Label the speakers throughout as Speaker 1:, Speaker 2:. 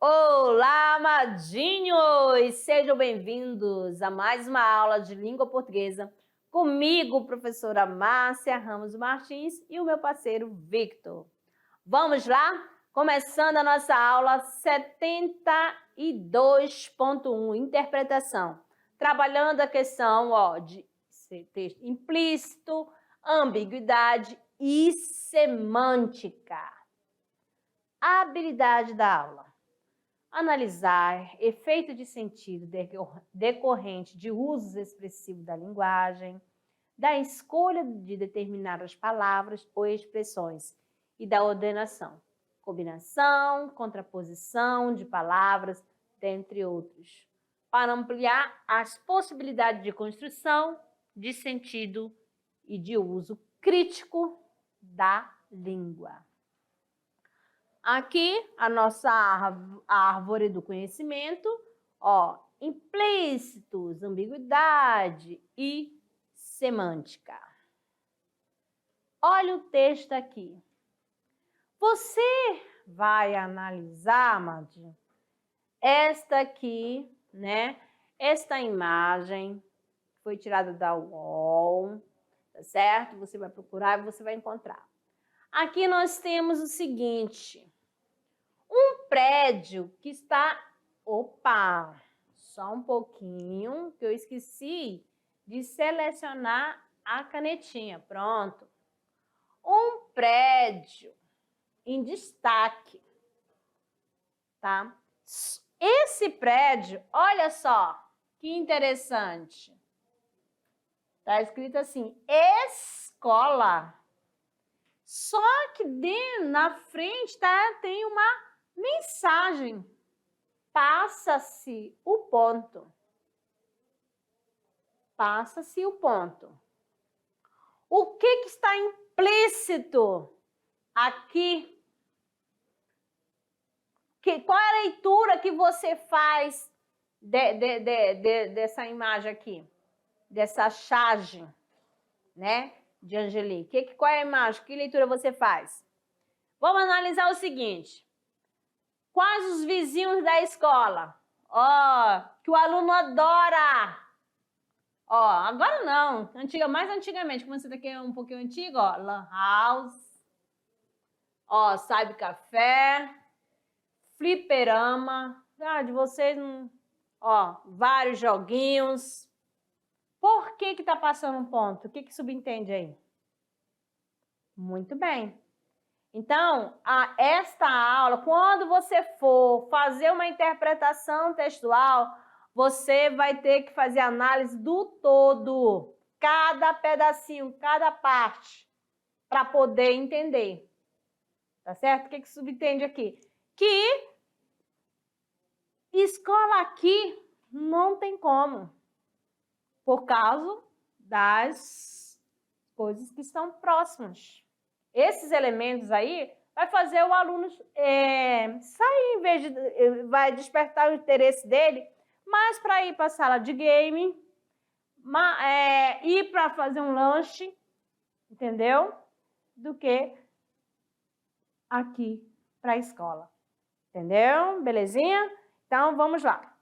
Speaker 1: Olá, amadinhos! Sejam bem-vindos a mais uma aula de língua portuguesa comigo, professora Márcia Ramos Martins e o meu parceiro Victor. Vamos lá? Começando a nossa aula 72.1, interpretação. Trabalhando a questão de texto implícito, ambiguidade e semântica. A habilidade da aula. Analisar efeito de sentido decorrente de usos expressivos da linguagem, da escolha de determinadas palavras ou expressões e da ordenação, combinação, contraposição de palavras, dentre outros, para ampliar as possibilidades de construção, de sentido e de uso crítico da língua. Aqui, a nossa árvore do conhecimento, implícitos, ambiguidade e semântica. Olha o texto aqui. Você vai analisar, Amadinho, esta aqui, né? Esta imagem foi tirada da UOL, tá certo? Você vai procurar e você vai encontrar. Aqui nós temos o seguinte... Um prédio que está... Opa! Só um pouquinho, que eu esqueci de selecionar a canetinha. Pronto. Um prédio em destaque, tá? Esse prédio, olha só, que interessante. Tá escrito assim, escola. Só que na frente, tem uma mensagem, passa-se o ponto. Passa-se o ponto. O que está implícito aqui? Qual é a leitura que você faz dessa imagem aqui? Dessa charge, né? De Angeli. Qual é a imagem? Que leitura você faz? Vamos analisar o seguinte. Quais os vizinhos da escola? Que o aluno adora. Agora não. Mais antigamente, como esse daqui é um pouquinho antigo, Lan House. Cyber Café. Fliperama. De vocês, vários joguinhos. Por que está passando um ponto? O que subentende aí? Muito bem. Então, esta aula, quando você for fazer uma interpretação textual, você vai ter que fazer análise do todo, cada pedacinho, cada parte, para poder entender. Tá certo? O que subentende aqui? Que escola aqui não tem como, por causa das coisas que estão próximas. Esses elementos aí vai fazer o aluno sair, vai despertar o interesse dele mais para ir para a sala de game, ir para fazer um lanche, entendeu? Do que aqui para a escola. Entendeu? Belezinha? Então, vamos lá.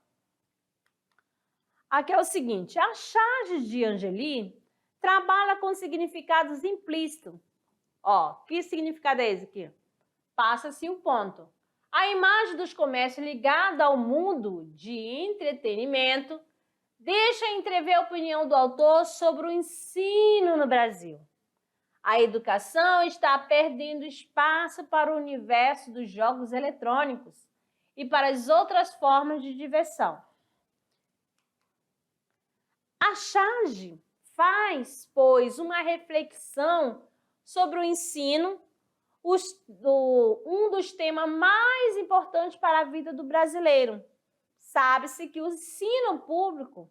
Speaker 1: Aqui é o seguinte, a charge de Angeli trabalha com significados implícitos. Que significado é esse aqui? Passa-se o ponto. A imagem dos comércios ligada ao mundo de entretenimento deixa entrever a opinião do autor sobre o ensino no Brasil. A educação está perdendo espaço para o universo dos jogos eletrônicos e para as outras formas de diversão. A charge faz, pois, uma reflexão sobre o ensino, um dos temas mais importantes para a vida do brasileiro. Sabe-se que o ensino público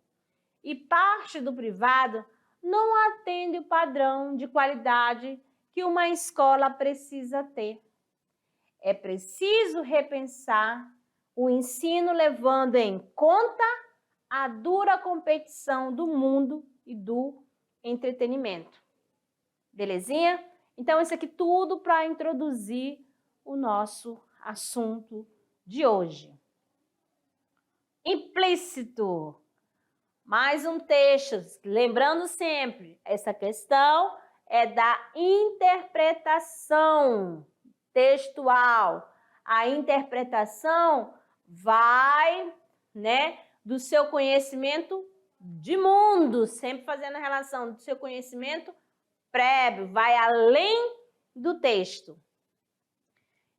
Speaker 1: e parte do privado não atende o padrão de qualidade que uma escola precisa ter. É preciso repensar o ensino levando em conta a dura competição do mundo e do entretenimento. Belezinha? Então, isso aqui tudo para introduzir o nosso assunto de hoje. Implícito. Mais um texto. Lembrando sempre, essa questão é da interpretação textual. A interpretação vai, do seu conhecimento de mundo, sempre fazendo a relação do seu conhecimento prévio, vai além do texto.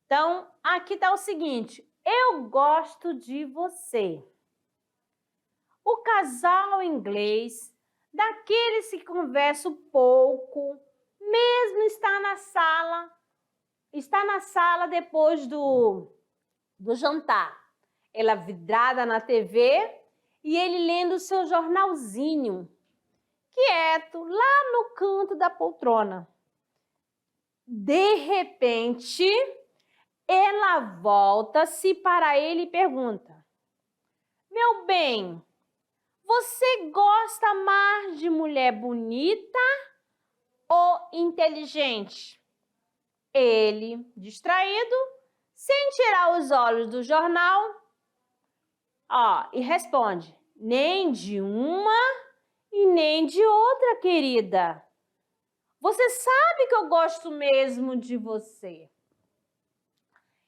Speaker 1: Então, aqui está o seguinte: eu gosto de você. O casal inglês, daqueles que conversam pouco, mesmo está na sala depois do jantar. Ela vidrada na TV e ele lendo o seu jornalzinho, quieto, lá no canto da poltrona. De repente, ela volta-se para ele e pergunta: meu bem, você gosta mais de mulher bonita ou inteligente? Ele, distraído, sem tirar os olhos do jornal, e responde: nem de uma e nem de outra, querida. Você sabe que eu gosto mesmo de você.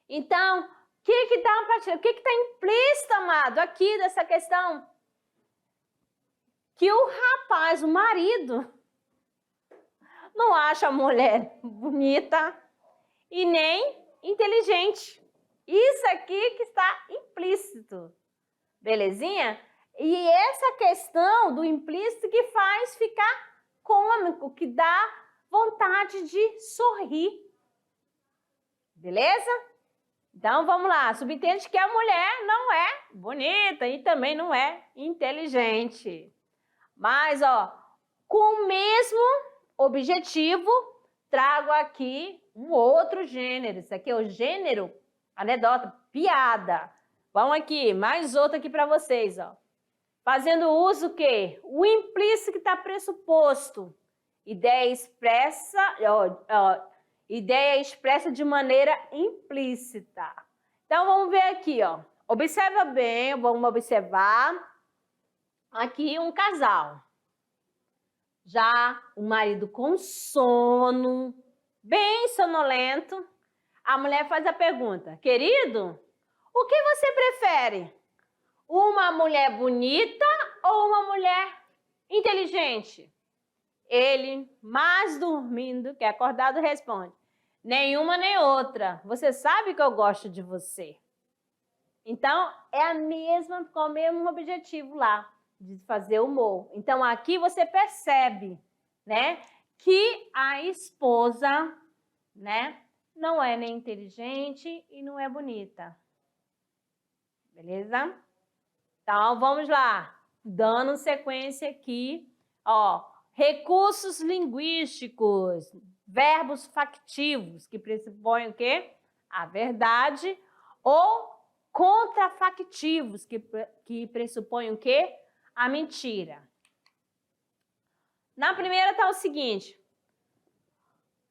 Speaker 1: Então, o que está implícito, amado, aqui dessa questão? Que o rapaz, o marido, não acha a mulher bonita e nem inteligente. Isso aqui que está implícito. Belezinha? E essa questão do implícito que faz ficar cômico, que dá vontade de sorrir. Beleza? Então, vamos lá. Subentende que a mulher não é bonita e também não é inteligente. Mas, com o mesmo objetivo, trago aqui um outro gênero. Isso aqui é o gênero anedota, piada. Vamos aqui, mais outro aqui para vocês, Fazendo uso o quê? O implícito que está pressuposto. Ideia expressa de maneira implícita. Então, vamos ver aqui, Observa bem, vamos observar aqui um casal. Já o marido com sono, bem sonolento, a mulher faz a pergunta: querido, o que você prefere? Uma mulher bonita ou uma mulher inteligente? Ele, mais dormindo que acordado, responde: nenhuma nem outra. Você sabe que eu gosto de você. Então, é com o mesmo objetivo lá, de fazer humor. Então, aqui você percebe, que a esposa, não é nem inteligente e não é bonita. Beleza? Então, vamos lá. Dando sequência aqui, recursos linguísticos, verbos factivos, que pressupõem o quê? A verdade, ou contrafactivos, que pressupõem o quê? A mentira. Na primeira está o seguinte: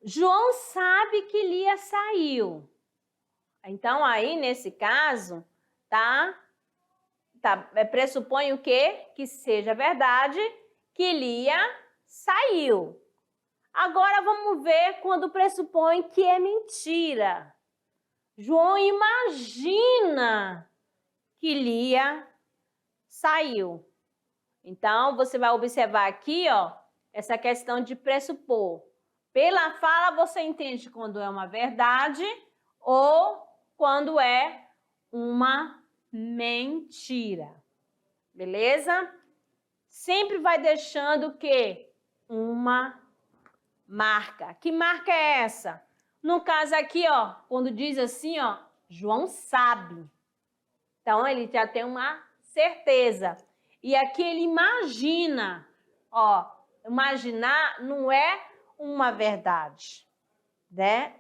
Speaker 1: João sabe que Lia saiu. Então, aí, nesse caso, pressupõe o quê? Que seja verdade, que Lia saiu. Agora, vamos ver quando pressupõe que é mentira. João imagina que Lia saiu. Então, você vai observar aqui, essa questão de pressupor. Pela fala, você entende quando é uma verdade ou quando é uma mentira. Beleza? Sempre vai deixando o quê? Uma marca. Que marca é essa? No caso aqui, quando diz assim, João sabe. Então, ele já tem uma certeza. E aqui ele imagina. Imaginar não é uma verdade,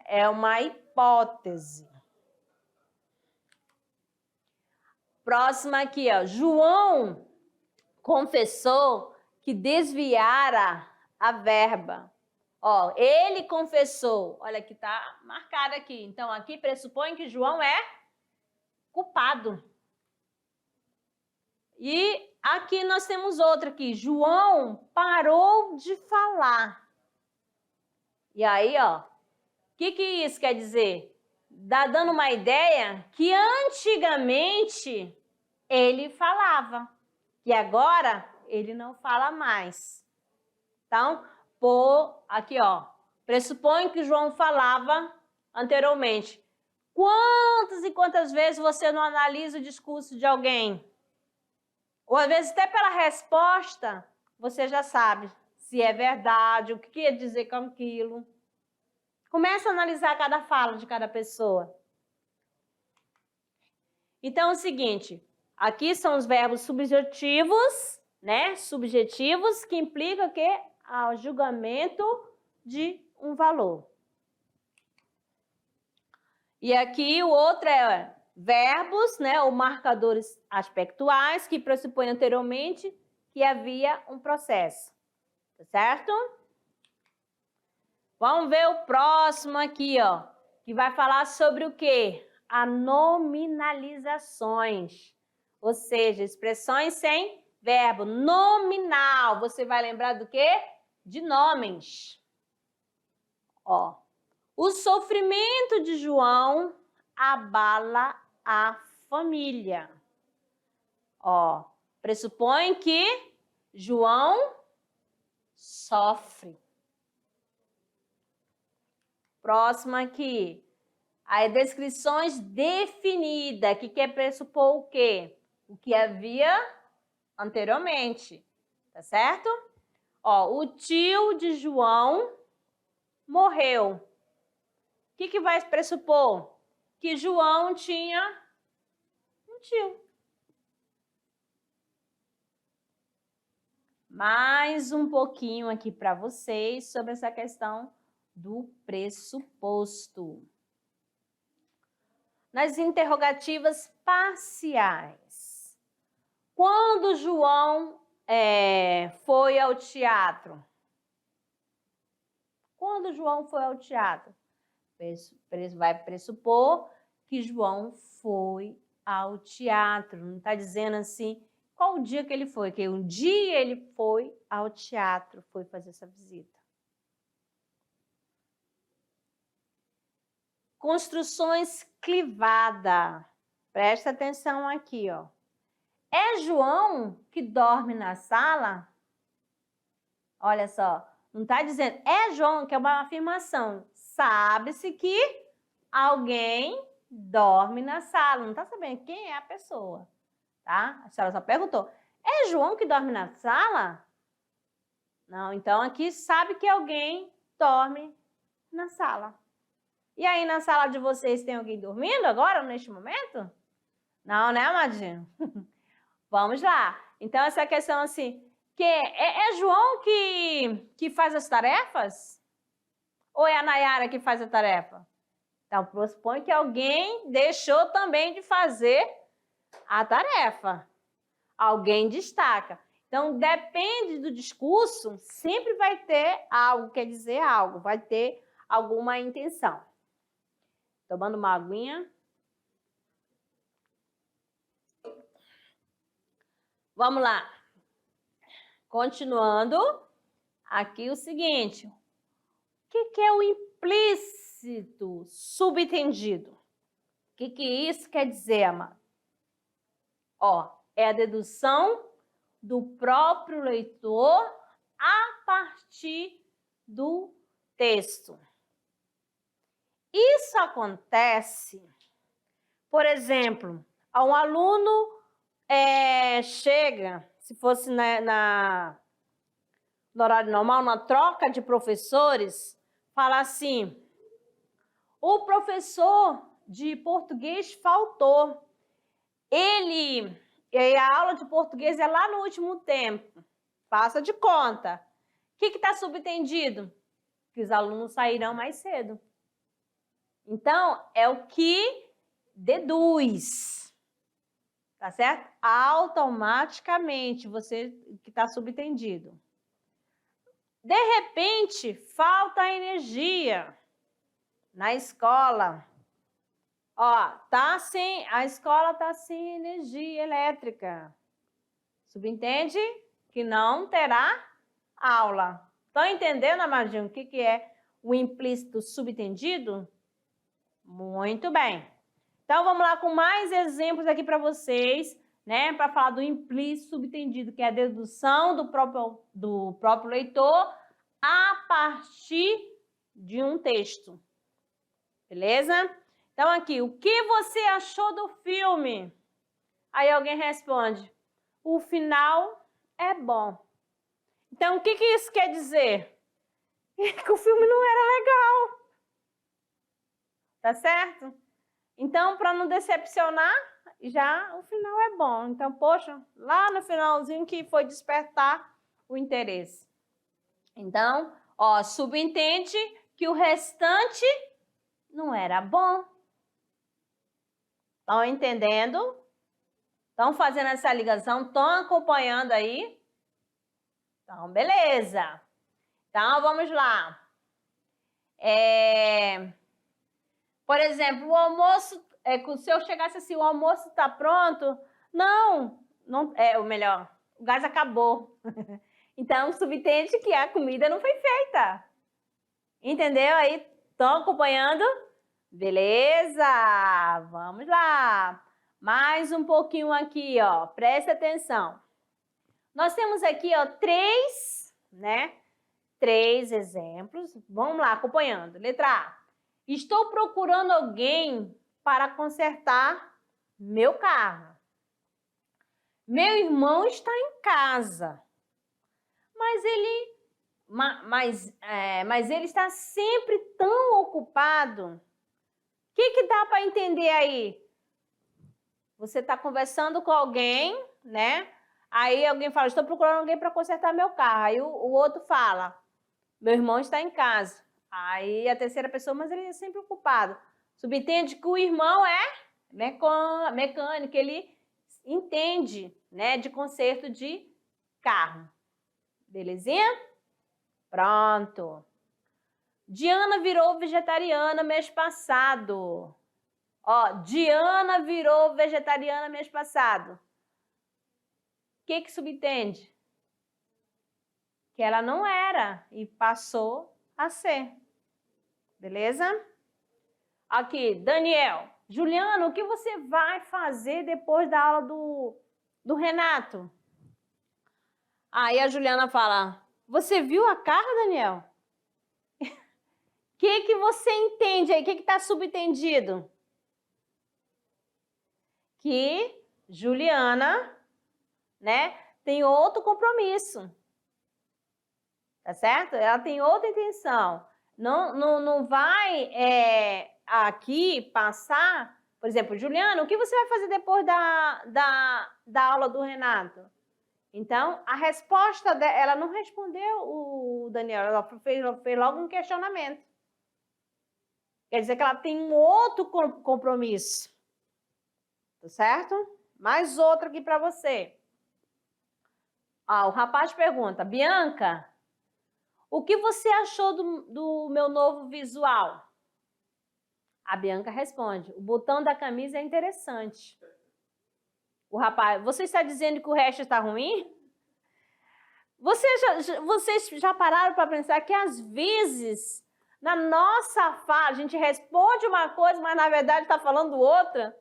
Speaker 1: É uma hipótese. Próxima aqui, João confessou que desviara a verba. Ó, ele confessou. Olha, aqui está marcado aqui. Então, aqui pressupõe que João é culpado. E aqui nós temos outra aqui. João parou de falar. E aí, ó, o que isso quer dizer? Dá dando uma ideia que antigamente ele falava. E agora ele não fala mais. Então, aqui, ó, pressupõe que João falava anteriormente. Quantas e quantas vezes você não analisa o discurso de alguém? Ou às vezes até pela resposta, você já sabe se é verdade, o que quer dizer com aquilo. Começa a analisar cada fala de cada pessoa. Então é o seguinte, aqui são os verbos subjetivos, né? Subjetivos, que implicam que ao julgamento de um valor. E aqui o outro é verbos, né, ou marcadores aspectuais, que pressupõem anteriormente que havia um processo. Tá certo? Vamos ver o próximo aqui, ó, que vai falar sobre o quê? A nominalizações. Ou seja, expressões sem verbo. Nominal. Você vai lembrar do quê? De nomes. Ó, o sofrimento de João abala a família. Ó, pressupõe que João sofre. Próximo aqui. As descrições definidas, que quer pressupor o quê? O que havia anteriormente, tá certo? Ó, o tio de João morreu. O que vai pressupor? Que João tinha um tio. Mais um pouquinho aqui para vocês sobre essa questão do pressuposto. Nas interrogativas parciais. Quando João foi ao teatro? Quando João foi ao teatro? Vai pressupor que João foi ao teatro. Não está dizendo assim qual o dia que ele foi, que um dia ele foi ao teatro, foi fazer essa visita. Construções clivada. Presta atenção aqui, ó. É João que dorme na sala? Olha só, não está dizendo é João, que é uma afirmação. Sabe-se que alguém dorme na sala. Não está sabendo quem é a pessoa, tá? A senhora só perguntou, é João que dorme na sala? Não, então aqui sabe que alguém dorme na sala. E aí, na sala de vocês, tem alguém dormindo agora, neste momento? Não, né, amadinho? Vamos lá. Então, essa questão assim, que é João que faz as tarefas? Ou é a Nayara que faz a tarefa? Então, pressupõe que alguém deixou também de fazer a tarefa. Alguém destaca. Então, depende do discurso, sempre vai ter algo, quer dizer algo, vai ter alguma intenção. Tomando uma aguinha. Vamos lá. Continuando, aqui o seguinte. O que é o implícito subentendido? O que isso quer dizer, amado? Ó, é a dedução do próprio leitor a partir do texto. Isso acontece, por exemplo, a um aluno chega, se fosse no horário normal, na troca de professores, fala assim, o professor de português faltou. A aula de português é lá no último tempo, faça de conta. O que está subentendido? Que os alunos sairão mais cedo. Então, é o que deduz, Tá certo? Automaticamente, você que está subentendido. De repente, falta energia na escola. Ó, a escola está sem energia elétrica. Subentende que não terá aula. Estão entendendo, amadinho, o que é o implícito subentendido? Muito bem. Então, vamos lá com mais exemplos aqui para vocês, né? Para falar do implícito subentendido, que é a dedução do próprio leitor a partir de um texto. Beleza? Então, aqui, o que você achou do filme? Aí alguém responde, o final é bom. Então, o que isso quer dizer? Que o filme não era legal. Tá certo? Então, para não decepcionar, já o final é bom. Então, poxa, lá no finalzinho que foi despertar o interesse. Então, ó, subentende que o restante não era bom. Estão entendendo? Estão fazendo essa ligação? Estão acompanhando aí? Então, beleza. Então, vamos lá. Por exemplo, o almoço, se eu chegasse assim, o almoço está pronto? Não, o melhor, o gás acabou. Então, subentende que a comida não foi feita. Entendeu aí? Estão acompanhando? Beleza, vamos lá. Mais um pouquinho aqui, ó, presta atenção. Nós temos aqui, ó, três exemplos. Vamos lá, acompanhando. Letra A. Estou procurando alguém para consertar meu carro. Meu irmão está em casa, mas ele está sempre tão ocupado. O que dá para entender aí? Você está conversando com alguém, né? Aí alguém fala, estou procurando alguém para consertar meu carro. Aí o outro fala, meu irmão está em casa. Aí a terceira pessoa, mas ele é sempre ocupado. Subentende que o irmão é mecânico, ele entende, né, de conserto de carro. Belezinha? Pronto. Diana virou vegetariana mês passado. Ó, Diana virou vegetariana mês passado. O que subentende? Que ela não era e passou a ser. Beleza? Aqui, Daniel. Juliana, o que você vai fazer depois da aula do Renato? Aí a Juliana fala, você viu a cara, Daniel? O que você entende aí? O que está subentendido? Que Juliana, né, tem outro compromisso. Tá certo? Ela tem outra intenção. Não vai aqui passar, por exemplo, Juliana, o que você vai fazer depois da aula do Renato? Então, a resposta dela, ela não respondeu o Daniel, ela fez logo um questionamento. Quer dizer que ela tem um outro compromisso. Tá certo? Mais outro aqui para você. O rapaz pergunta, Bianca, o que você achou do meu novo visual? A Bianca responde, o botão da camisa é interessante. O rapaz, você está dizendo que o resto está ruim? Vocês já pararam para pensar que às vezes, na nossa fala, a gente responde uma coisa, mas na verdade está falando outra?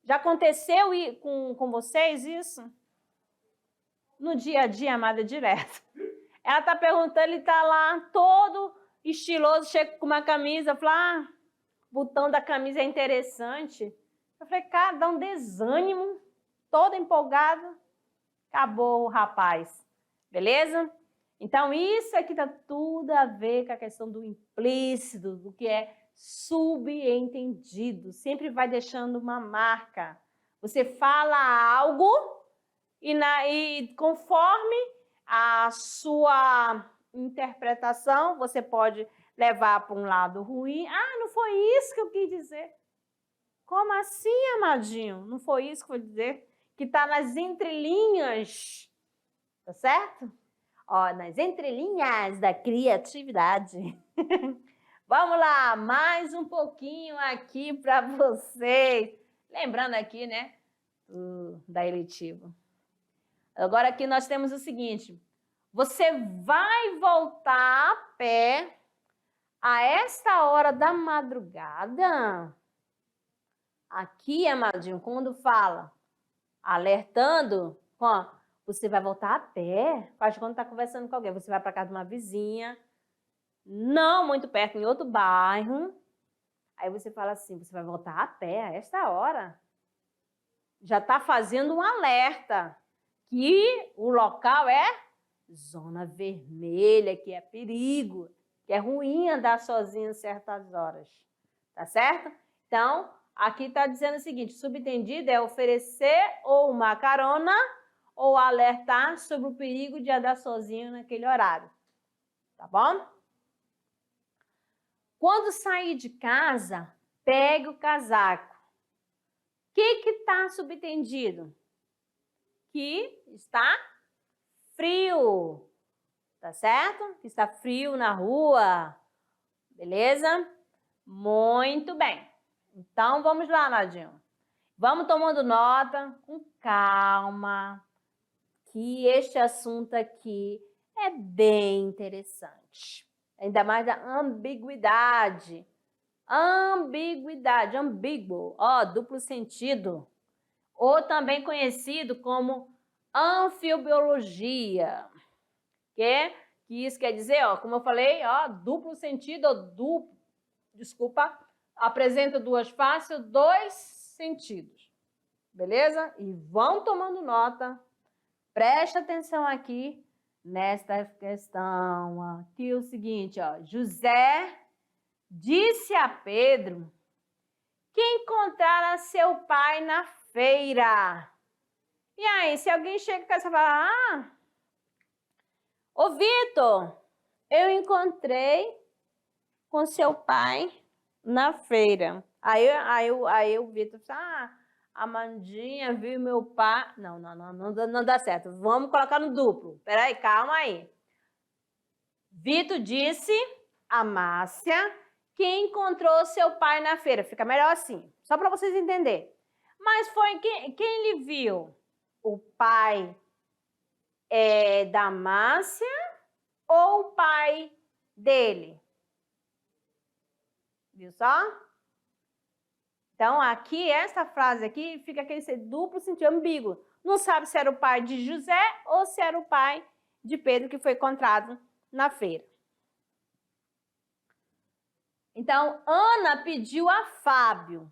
Speaker 1: Já aconteceu com vocês isso? No dia a dia, amada, direto. Ela está perguntando, ele está lá todo estiloso, chega com uma camisa, fala, o botão da camisa é interessante. Eu falei, cara, dá um desânimo, todo empolgado. Acabou o rapaz, beleza? Então, isso aqui está tudo a ver com a questão do implícito, do que é subentendido. Sempre vai deixando uma marca. Você fala algo e conforme a sua interpretação, você pode levar para um lado ruim. Não foi isso que eu quis dizer. Como assim, amadinho? Não foi isso que eu vou dizer? Que está nas entrelinhas, tá certo? Ó, nas entrelinhas da criatividade. Vamos lá, mais um pouquinho aqui para vocês. Lembrando aqui, né, da eletiva. Agora aqui nós temos o seguinte. Você vai voltar a pé a esta hora da madrugada? Aqui, amadinho, quando fala alertando, ó, você vai voltar a pé. Faz quando está conversando com alguém. Você vai para casa de uma vizinha, não muito perto, em outro bairro. Aí você fala assim, você vai voltar a pé a esta hora. Já está fazendo um alerta que o local é zona vermelha, que é perigo, que é ruim andar sozinho em certas horas. Tá certo? Então, aqui está dizendo o seguinte, subentendido é oferecer ou uma carona ou alertar sobre o perigo de andar sozinho naquele horário. Tá bom? Quando sair de casa, pegue o casaco. O que está subentendido? Que está frio. Tá certo? Que está frio na rua. Beleza? Muito bem. Então, vamos lá, Nadinho. Vamos tomando nota com calma, que este assunto aqui é bem interessante. Ainda mais da ambiguidade. Ambiguidade, ambíguo, ó, duplo sentido. Ou também conhecido como anfiobiologia. Que isso quer dizer, ó, como eu falei, ó, duplo sentido, apresenta duas faces, dois sentidos. Beleza? E vão tomando nota. Presta atenção aqui nesta questão. Aqui é o seguinte, ó. José disse a Pedro que encontrara seu pai na feira. E aí, se alguém chega em casa e fala, ô Vitor, eu encontrei com seu pai na feira. Aí o Vitor fala, a Mandinha viu meu pai... Não dá certo. Vamos colocar no duplo. Peraí, calma aí. Vitor disse a Márcia que encontrou seu pai na feira. Fica melhor assim, só para vocês entenderem. Mas foi quem ele viu? O pai da Márcia ou o pai dele? Viu só? Então, aqui, essa frase aqui, fica aquele duplo sentido ambíguo. Não sabe se era o pai de José ou se era o pai de Pedro que foi encontrado na feira. Então, Ana pediu a Fábio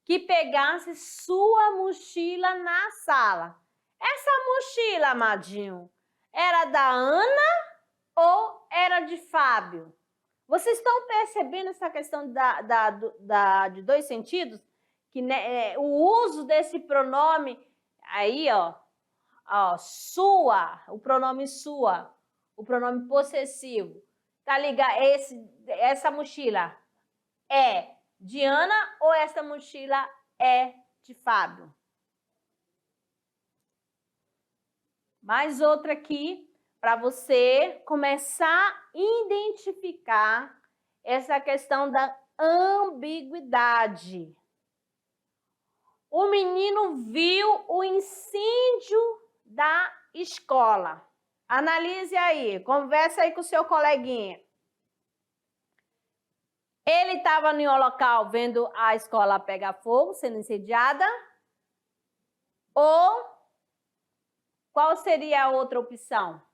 Speaker 1: que pegasse sua mochila na sala. Essa mochila, amadinho, era da Ana ou era de Fábio? Vocês estão percebendo essa questão de dois sentidos? Que, né, o uso desse pronome aí, ó, sua, o pronome sua, o pronome possessivo. Tá ligado? Essa mochila é de Ana ou essa mochila é de Fábio? Mais outra aqui, para você começar a identificar essa questão da ambiguidade. O menino viu o incêndio da escola. Analise aí, conversa aí com o seu coleguinha. Ele estava no local vendo a escola pegar fogo, sendo incendiada? Ou qual seria a outra opção?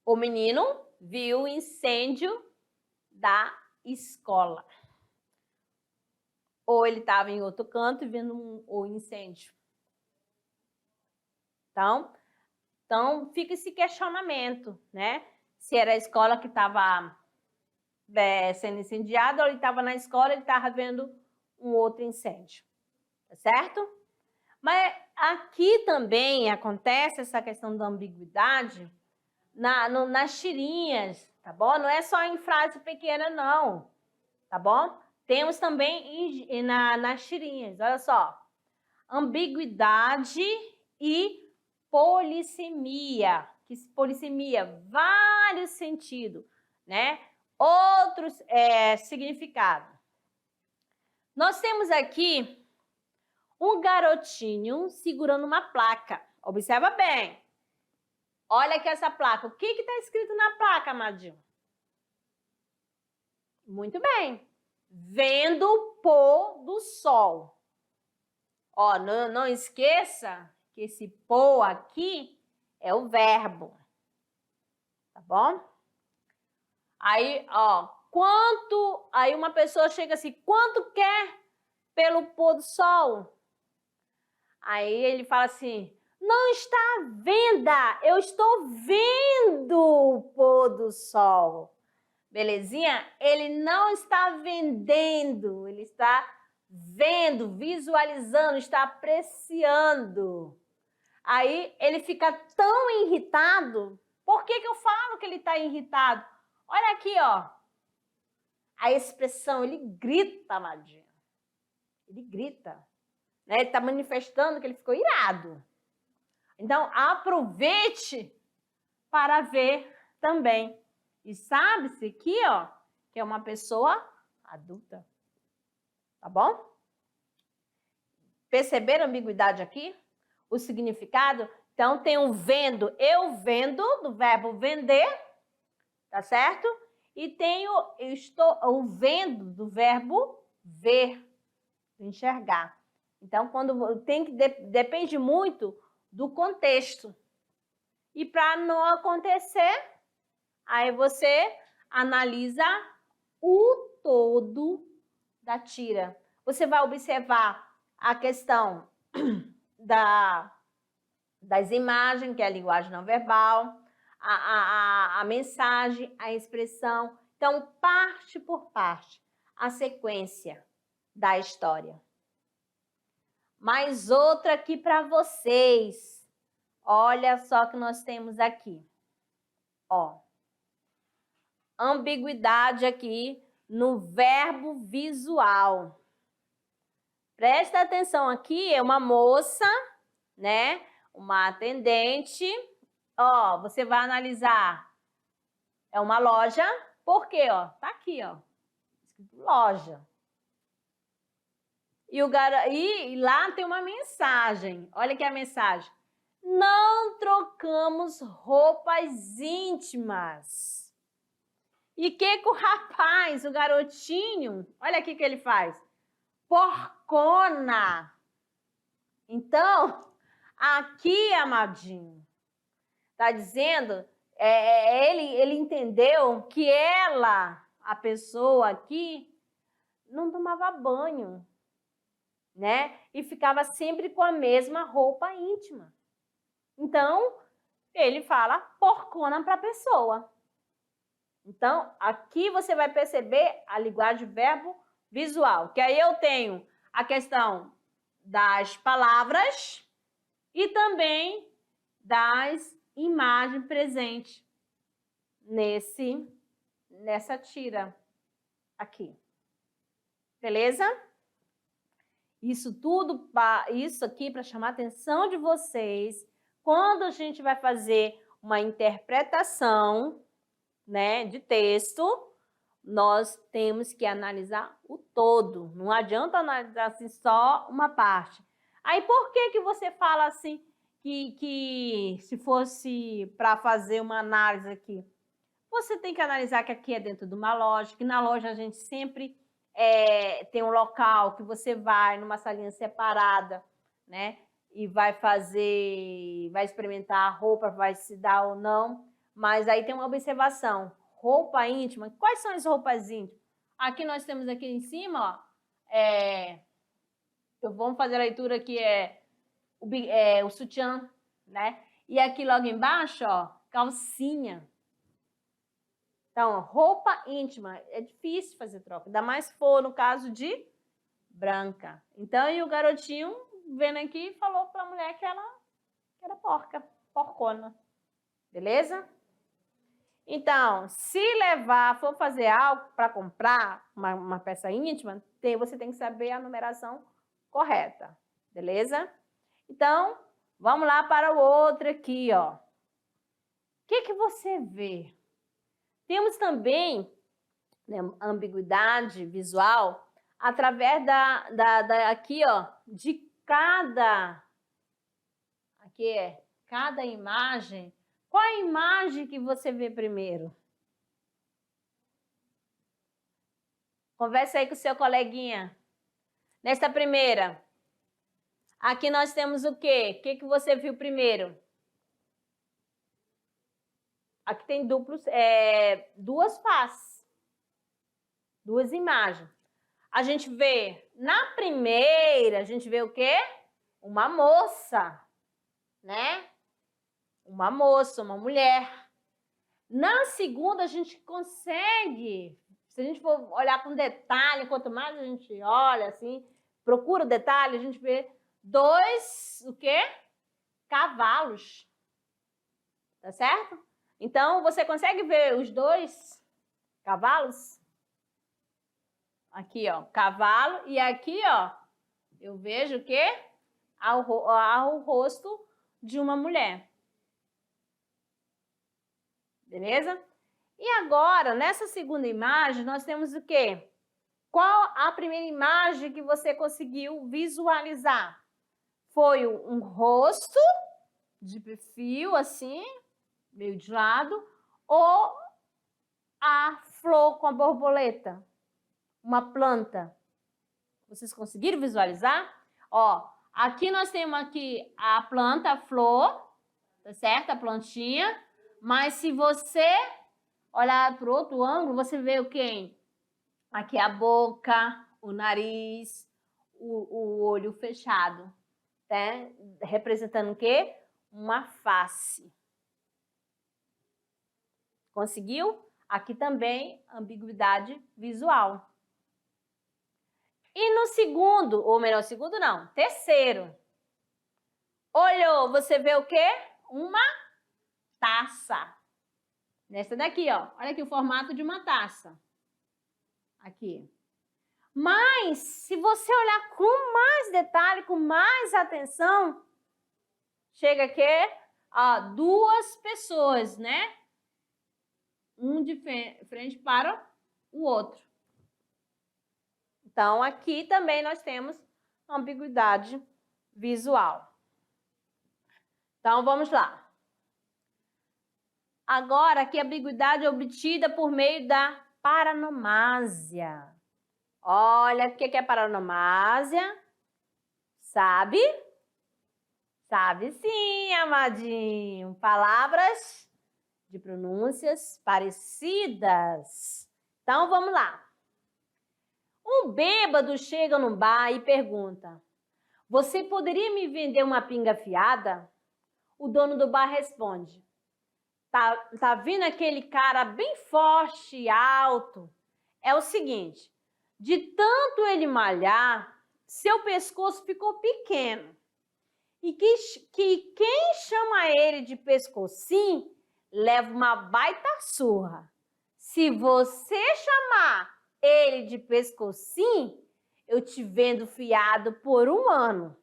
Speaker 1: O menino viu o incêndio da escola. Ou ele estava em outro canto e vendo o incêndio. Então, fica esse questionamento, né? Se era a escola que estava sendo incendiada ou ele estava na escola e ele estava vendo um outro incêndio. Tá certo? Mas aqui também acontece essa questão da ambiguidade nas tirinhas, tá bom? Não é só em frase pequena, não, tá bom? Temos também nas tirinhas, olha só. Ambiguidade e polissemia. Que polissemia, vários sentidos, né? Outros significados. Nós temos aqui um garotinho segurando uma placa. Observa bem. Olha aqui essa placa. O que está escrito na placa, Amadinho? Muito bem. Vendo o pôr do sol. Ó, não esqueça que esse pôr aqui é o verbo. Tá bom? Aí, ó, aí uma pessoa chega assim, quanto quer pelo pôr do sol? Aí ele fala assim, não está à venda, eu estou vendo o pôr do sol. Belezinha? Ele não está vendendo, ele está vendo, visualizando, está apreciando. Aí ele fica tão irritado. Por que eu falo que ele está irritado? Olha aqui, ó. A expressão, ele grita, amadinho. Ele grita. Né? Ele está manifestando que ele ficou irado. Então, aproveite para ver também. E sabe-se aqui, ó, que é uma pessoa adulta. Tá bom? Perceberam a ambiguidade aqui? O significado? Então, tem o vendo, eu vendo, do verbo vender, tá certo? E tem o vendo, do verbo ver, enxergar. Então, depende muito do contexto. E para não acontecer, aí você analisa o todo da tira. Você vai observar a questão das imagens, que é a linguagem não verbal, a mensagem, a expressão. Então, parte por parte, a sequência da história. Mais outra aqui para vocês. Olha só o que nós temos aqui. Ó, ambiguidade aqui no verbo visual. Presta atenção aqui, é uma moça, né? Uma atendente. Ó, você vai analisar. É uma loja. Por quê, ó? Tá aqui, ó. Escrito loja. E lá tem uma mensagem. Olha aqui a mensagem. Não trocamos roupas íntimas. E que o rapaz, o garotinho, olha aqui o que ele faz. Porcona. Então, aqui, amadinho, tá dizendo, ele entendeu que ela, a pessoa aqui, não tomava banho, né? E ficava sempre com a mesma roupa íntima. Então, ele fala porcona para a pessoa. Então, aqui você vai perceber a linguagem verbo visual, que aí eu tenho a questão das palavras e também das imagens presentes nessa tira aqui. Beleza? Isso aqui para chamar a atenção de vocês, quando a gente vai fazer uma interpretação, né, de texto, nós temos que analisar o todo. Não adianta analisar assim, só uma parte. Aí, por que você fala assim que se fosse para fazer uma análise aqui, você tem que analisar que aqui é dentro de uma loja, que na loja a gente sempre tem um local que você vai numa salinha separada, né? E vai experimentar a roupa, vai se dar ou não. Mas aí tem uma observação. Roupa íntima. Quais são as roupas íntimas? Aqui nós temos aqui em cima, ó. Vamos fazer a leitura aqui, o sutiã, né? E aqui logo embaixo, ó, calcinha. Então, roupa íntima. É difícil fazer troca. Ainda mais se for no caso de branca. Então, e o garotinho, vendo aqui, falou para a mulher que ela era porcona. Beleza? Então, se for fazer algo para comprar uma peça íntima, você tem que saber a numeração correta, beleza? Então, vamos lá para o outro aqui, ó. O que você vê? Temos também, né, ambiguidade visual através aqui, ó, de cada imagem. Qual a imagem que você vê primeiro? Conversa aí com o seu coleguinha. Nesta primeira, aqui nós temos o quê? O que você viu primeiro? Aqui tem duas faces, duas imagens. A gente vê, na primeira, a gente vê o quê? Uma moça, né? Uma moça, uma mulher. Na segunda, a gente consegue, se a gente for olhar com detalhe, quanto mais a gente olha, assim, procura o detalhe, a gente vê dois, o quê? Cavalos. Tá certo? Então, você consegue ver os dois cavalos? Aqui, ó, cavalo. E aqui, ó, eu vejo o quê? O rosto de uma mulher. Beleza? E agora, nessa segunda imagem, nós temos o quê? Qual a primeira imagem que você conseguiu visualizar? Foi um rosto de perfil, assim, meio de lado, ou a flor com a borboleta? Uma planta. Vocês conseguiram visualizar? Ó, aqui nós temos aqui a planta, a flor, tá certo? A plantinha. Mas se você olhar para o outro ângulo, você vê o quê? Aqui a boca, o nariz, o olho fechado, né? Representando o quê? Uma face. Conseguiu? Aqui também, ambiguidade visual. E no segundo, ou melhor, segundo não, terceiro. Olhou, você vê o quê? Uma taça. Nessa daqui, ó. Olha aqui o formato de uma taça. Aqui. Mas, se você olhar com mais detalhe, com mais atenção, chega aqui, ó, duas pessoas, né? Um de frente para o outro. Então, aqui também nós temos ambiguidade visual. Então, vamos lá. Agora, aqui a ambiguidade é obtida por meio da paranomásia. Olha, o que é paranomásia? Sabe? Sabe sim, amadinho. Palavras de pronúncias parecidas. Então, vamos lá. Um bêbado chega no bar e pergunta: você poderia me vender uma pinga fiada? O dono do bar responde: tá vindo aquele cara bem forte e alto? É o seguinte, de tanto ele malhar, seu pescoço ficou pequeno. E que quem chama ele de pescocinho leva uma baita surra. Se você chamar ele de pescocinho, eu te vendo fiado por 1 ano.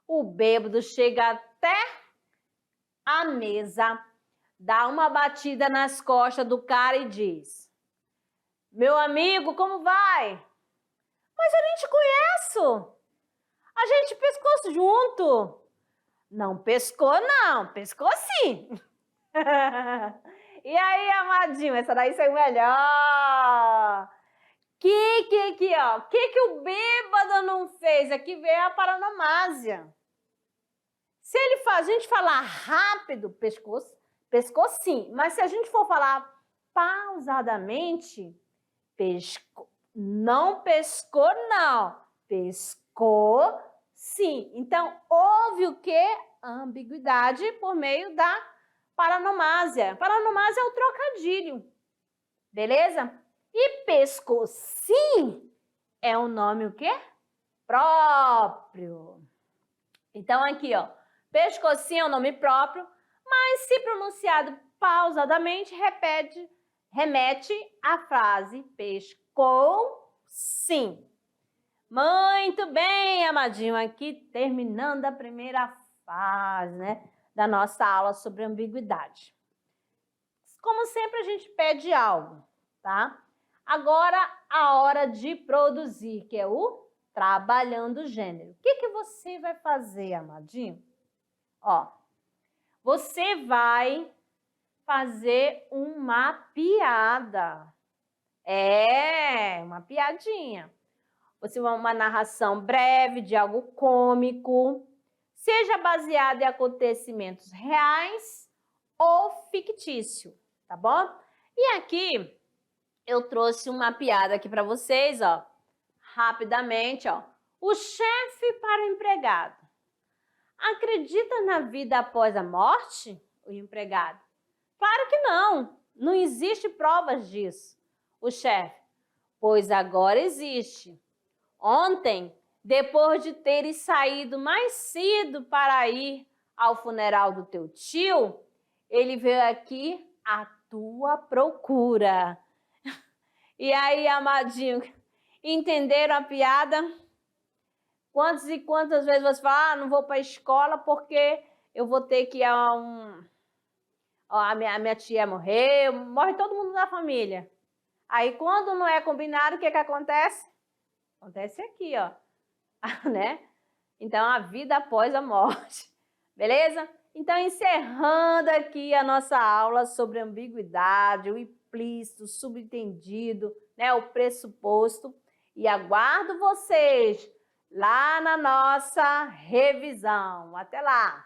Speaker 1: O bêbado chega até a mesa, dá uma batida nas costas do cara e diz: meu amigo, como vai? Mas eu nem te conheço. A gente pescou junto. Não pescou, não. Pescou sim. E aí, amadinho, essa daí saiu melhor. Ó, o que o bêbado não fez? Aqui veio a paranomásia. Se a gente falar rápido, pescou sim. Mas se a gente for falar pausadamente, não pescou, não. Pescou sim. Então, houve o quê? Ambiguidade por meio da paranomásia. Paranomásia é o trocadilho. Beleza? E pescocinho é um nome o quê? Próprio. Então, aqui, ó. Pescocinho é um nome próprio, mas se pronunciado pausadamente remete à frase pescou sim. Muito bem, amadinho, aqui terminando a primeira fase, né, da nossa aula sobre ambiguidade. Como sempre, a gente pede algo, tá? Agora, a hora de produzir, que é o trabalhando o gênero. O que você vai fazer, amadinho? Ó, você vai fazer uma piada. Uma piadinha. Você vai uma narração breve de algo cômico, seja baseada em acontecimentos reais ou fictício, tá bom? E aqui eu trouxe uma piada aqui para vocês, ó, rapidamente, ó. O chefe para o empregado. Acredita na vida após a morte? O empregado. Claro que não, não existe provas disso. O chefe. Pois agora existe. Ontem, depois de teres saído mais cedo para ir ao funeral do teu tio, ele veio aqui à tua procura. E aí, amadinho, entenderam a piada? Quantas e quantas vezes você fala, não vou para a escola porque eu vou ter que ir a a minha tia morreu, morre todo mundo da família. Aí, quando não é combinado, o que acontece? Acontece aqui, ó, né? Então, a vida após a morte, beleza? Então, encerrando aqui a nossa aula sobre ambiguidade, o implícito, o subentendido, né? O pressuposto. E aguardo vocês lá na nossa revisão. Até lá!